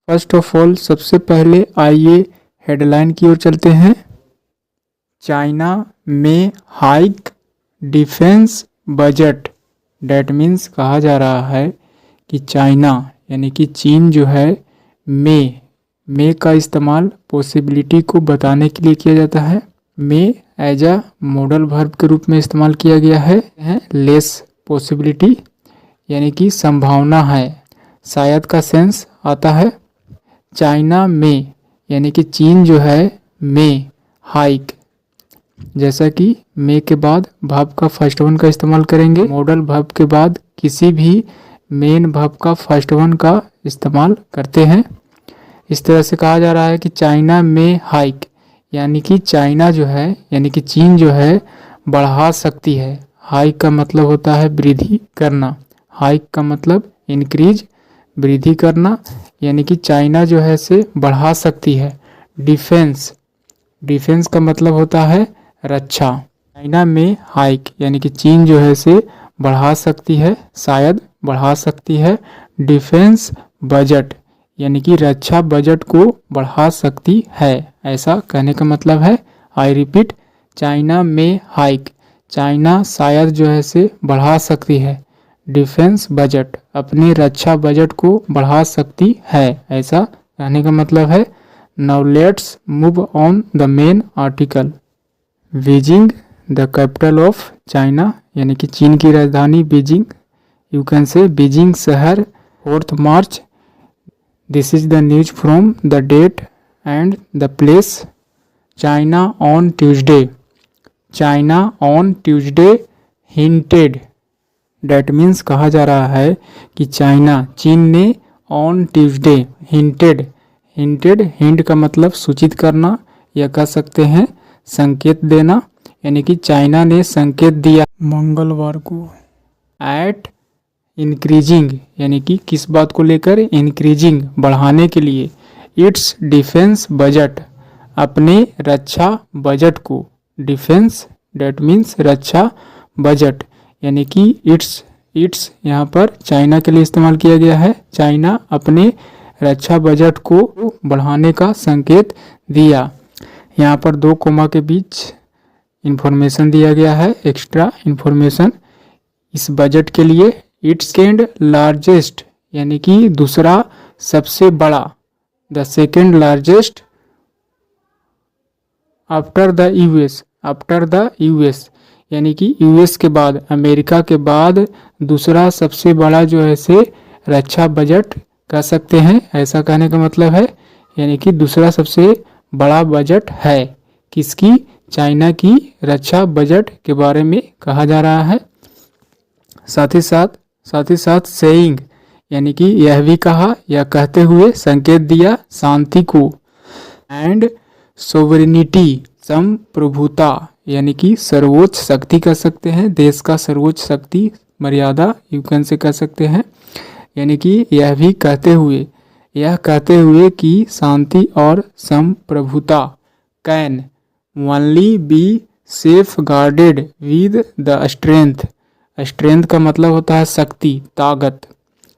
First of all सबसे पहले आइए हेडलाइन की ओर चलते हैं। चाइना में hike defence budget. That means कहा जा रहा है कि चाइना यानी कि चीन जो है मे का इस्तेमाल पॉसिबिलिटी को बताने के लिए किया जाता है। मे एज अ मॉडल वर्ब के रूप में इस्तेमाल किया गया है। लेस पॉसिबिलिटी यानी कि संभावना है, शायद का सेंस आता है। चाइना में यानी कि चीन जो है में हाइक, जैसा कि मे के बाद वर्ब का फर्स्ट वन का इस्तेमाल करेंगे। मॉडल वर्ब के बाद किसी भी मेन वर्ब का फर्स्ट वन का इस्तेमाल करते हैं। इस तरह से कहा जा रहा है कि चाइना में हाइक यानी कि चाइना जो है यानी कि चीन जो है बढ़ा सकती है। हाइक का मतलब होता है वृद्धि करना। हाइक का मतलब इंक्रीज, वृद्धि करना, यानी कि चाइना जो है से बढ़ा सकती है। डिफेंस, डिफेंस का मतलब होता है रक्षा। चाइना में हाइक यानी कि चीन जो है से बढ़ा सकती है, शायद बढ़ा सकती है। डिफेंस बजट यानी कि रक्षा बजट को बढ़ा सकती है, ऐसा कहने का मतलब है। आई रिपीट, चाइना में हाइक, चाइना शायद जो है से बढ़ा सकती है। डिफेंस बजट, अपने रक्षा बजट को बढ़ा सकती है, ऐसा कहने का मतलब है। Now let's move on the main article. Beijing the capital of China यानी कि चीन की राजधानी Beijing. You can say Beijing शहर 4 March. This is the news from the date and the place. China on Tuesday, China on Tuesday hinted. That means कहा जा रहा है कि चाइना, चीन ने on Tuesday hinted. Hinted, hint का मतलब सूचित करना या कह सकते हैं संकेत देना, यानी कि चाइना ने संकेत दिया मंगलवार को। एट इंक्रीजिंग यानी कि किस बात को लेकर, इंक्रीजिंग बढ़ाने के लिए। इट्स डिफेंस बजट, अपने रक्षा बजट को। Defence that means Raksha budget, यानी कि इट्स यहाँ पर चाइना के लिए इस्तेमाल किया गया है। चाइना अपने रक्षा बजट को बढ़ाने का संकेत दिया। यहाँ पर 2 कोमा के बीच इंफॉर्मेशन दिया गया है, एक्स्ट्रा इंफॉर्मेशन इस बजट के लिए। इट्स सेकेंड लार्जेस्ट यानी कि दूसरा सबसे बड़ा। The second largest after the US, after the US यानी कि यूएस के बाद, अमेरिका के बाद दूसरा सबसे बड़ा जो है से रक्षा बजट कह सकते हैं, ऐसा कहने का मतलब है। यानी कि दूसरा सबसे बड़ा बजट है किसकी, चाइना की रक्षा बजट के बारे में कहा जा रहा है। साथ ही साथ सेइंग यानी कि यह भी कहा या कहते हुए संकेत दिया शांति को। एंड सोवरेनिटी, संप्रभुता यानी कि सर्वोच्च शक्ति कह सकते हैं, देश का सर्वोच्च शक्ति, मर्यादा यू कैन से कह सकते हैं। यानी कि यह भी कहते हुए कि शांति और संप्रभुता can only be safe guarded with the strength. Strength का मतलब होता है शक्ति, ताकत।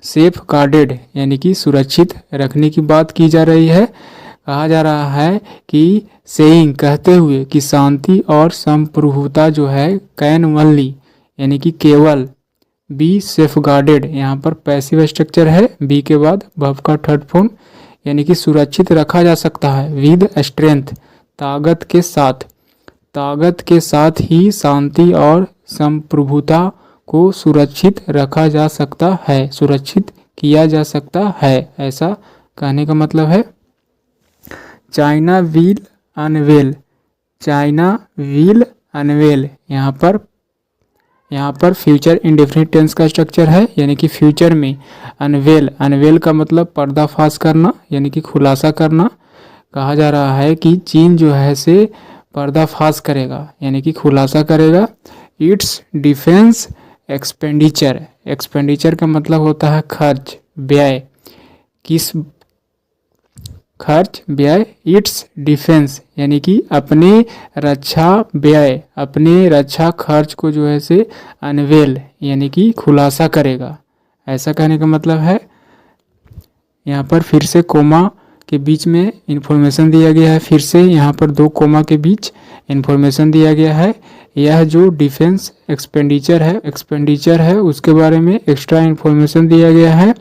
सेफ गार्डेड यानी कि सुरक्षित रखने की बात की जा रही है। कहा जा रहा है कि सेइंग कहते हुए कि शांति और संप्रभुता जो है कैन ओनली यानी कि केवल, बी सेफ गार्डेड यहाँ पर पैसिव स्ट्रक्चर है, बी के बाद वर्ब का थर्ड फॉर्म, यानी कि सुरक्षित रखा जा सकता है। विद स्ट्रेंथ, ताकत के साथ, ताकत के साथ ही शांति और संप्रभुता को सुरक्षित रखा जा सकता है, सुरक्षित किया जा सकता है, ऐसा कहने का मतलब है। China will unveil, China will unveil यहाँ पर फ्यूचर इंडेफिनिट टेंस का स्ट्रक्चर है, यानी कि फ्यूचर में अनवेल, अनवेल का मतलब पर्दाफाश करना यानी कि खुलासा करना। कहा जा रहा है कि चीन जो है से पर्दाफाश करेगा यानी कि खुलासा करेगा। इट्स डिफेंस एक्सपेंडिचर, एक्सपेंडिचर का मतलब होता है खर्च, व्यय, किस खर्च, व्यय। इट्स डिफेंस यानी कि अपने रक्षा व्यय, अपने रक्षा खर्च को जो है से अनवेल यानी कि खुलासा करेगा, ऐसा कहने का मतलब है। यहाँ पर फिर से कोमा के बीच में इंफॉर्मेशन दिया गया है, फिर से यहाँ पर 2 कोमा के बीच इंफॉर्मेशन दिया गया है। यह जो डिफेंस एक्सपेंडिचर है उसके बारे में एक्स्ट्रा इंफॉर्मेशन दिया गया है।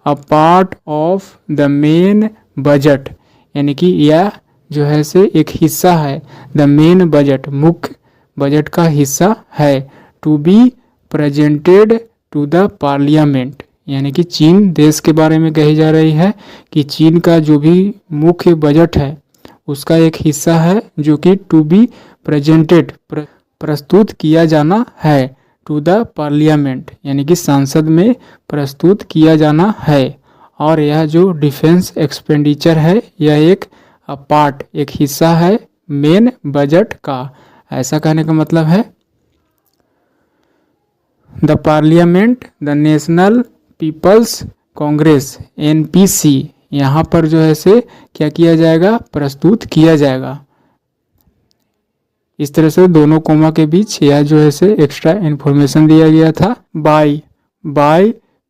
A part of the main budget, यानी कि यह जो है से एक हिस्सा है, द मेन बजट मुख्य बजट का हिस्सा है, to be presented to the parliament, यानी कि चीन देश के बारे में कही जा रही है कि चीन का जो भी मुख्य बजट है उसका एक हिस्सा है जो कि टू बी प्रेजेंटेड प्रस्तुत किया जाना है, टू द पार्लियामेंट, यानी कि संसद में प्रस्तुत किया जाना है। और यह जो डिफेंस एक्सपेंडिचर है यह एक पार्ट, एक हिस्सा है मेन बजट का। ऐसा कहने का मतलब है the parliament, the National People's Congress NPC, यहाँ पर जो है से क्या किया जाएगा, प्रस्तुत किया जाएगा। इस तरह से दोनों कोमा के बीच यह जो है से एक्स्ट्रा इंफॉर्मेशन दिया गया था। By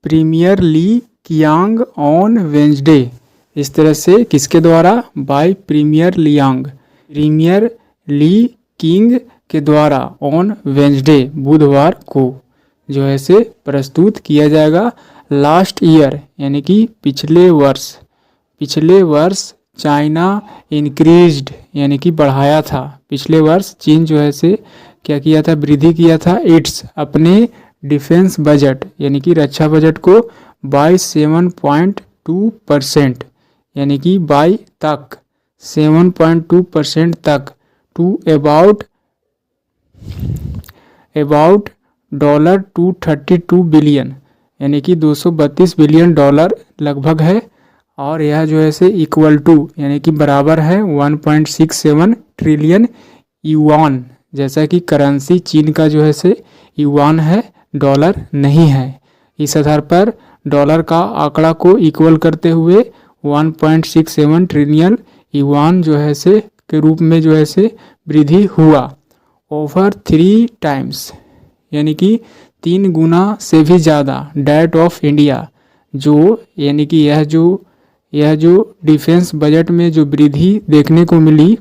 premier Li Qiang on Wednesday, इस तरह से किसके द्वारा, बाय प्रीमियर ली किंग के द्वारा ऑन वेंसडे बुधवार को जो है से प्रस्तुत किया जाएगा। लास्ट ईयर, यानी कि पिछले वर्ष चाइना इंक्रीज्ड, यानी कि बढ़ाया था, पिछले वर्ष चीन जो है से क्या किया था, वृद्धि किया था, इट्स अपने डिफेंस बजट, यानी कि रक्षा बजट को बाय 7.2%, यानी कि बाय तक 7.2% तक, टू अबाउट $232 बिलियन, यानी कि $232 बिलियन लगभग है। और यह जो है से इक्वल टू, यानी कि बराबर है 1.67 ट्रिलियन युआन, जैसा कि करेंसी चीन का जो है से युआन है, डॉलर नहीं है। इस आधार पर डॉलर का आंकड़ा को इक्वल करते हुए 1.67 ट्रिलियन युआन जो है से के रूप में जो है से वृद्धि हुआ। ओवर 3 टाइम्स, यानी कि 3 गुना से भी ज़्यादा, डेट ऑफ इंडिया, जो यानी कि यह जो डिफेंस बजट में जो वृद्धि देखने को मिली,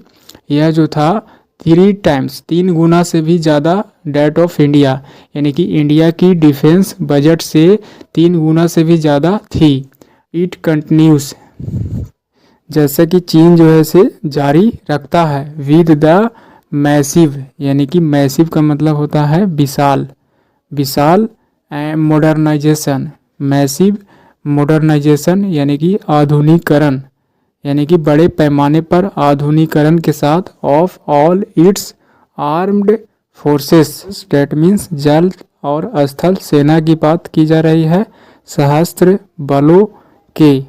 यह जो था 3 टाइम्स, 3 गुना से भी ज़्यादा डेट ऑफ इंडिया, यानी कि इंडिया की डिफेंस बजट से 3 गुना से भी ज़्यादा थी। इट कंटिन्यूस, जैसा कि चीन जो है से जारी रखता है, विद द मैसिव, यानी कि मैसिव का मतलब होता है विशाल मॉडर्नाइजेशन, मैसिव मॉडर्नाइजेशन, यानी कि आधुनिकरण, यानी कि बड़े पैमाने पर आधुनिकरण के साथ of all it's armed forces, that means जल और स्थल सेना की बात की जा रही है, सशस्त्र बलों के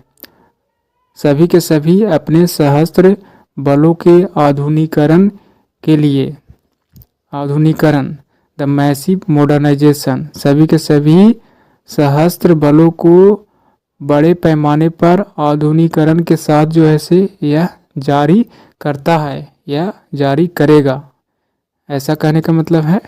सभी के सभी अपने सशस्त्र बलों के आधुनिकरण के लिए, द मैसिव मॉडर्नाइजेशन, सभी के सभी सशस्त्र बलों को बड़े पैमाने पर आधुनिकरण के साथ जो है से यह जारी करता है या जारी करेगा। ऐसा कहने का मतलब है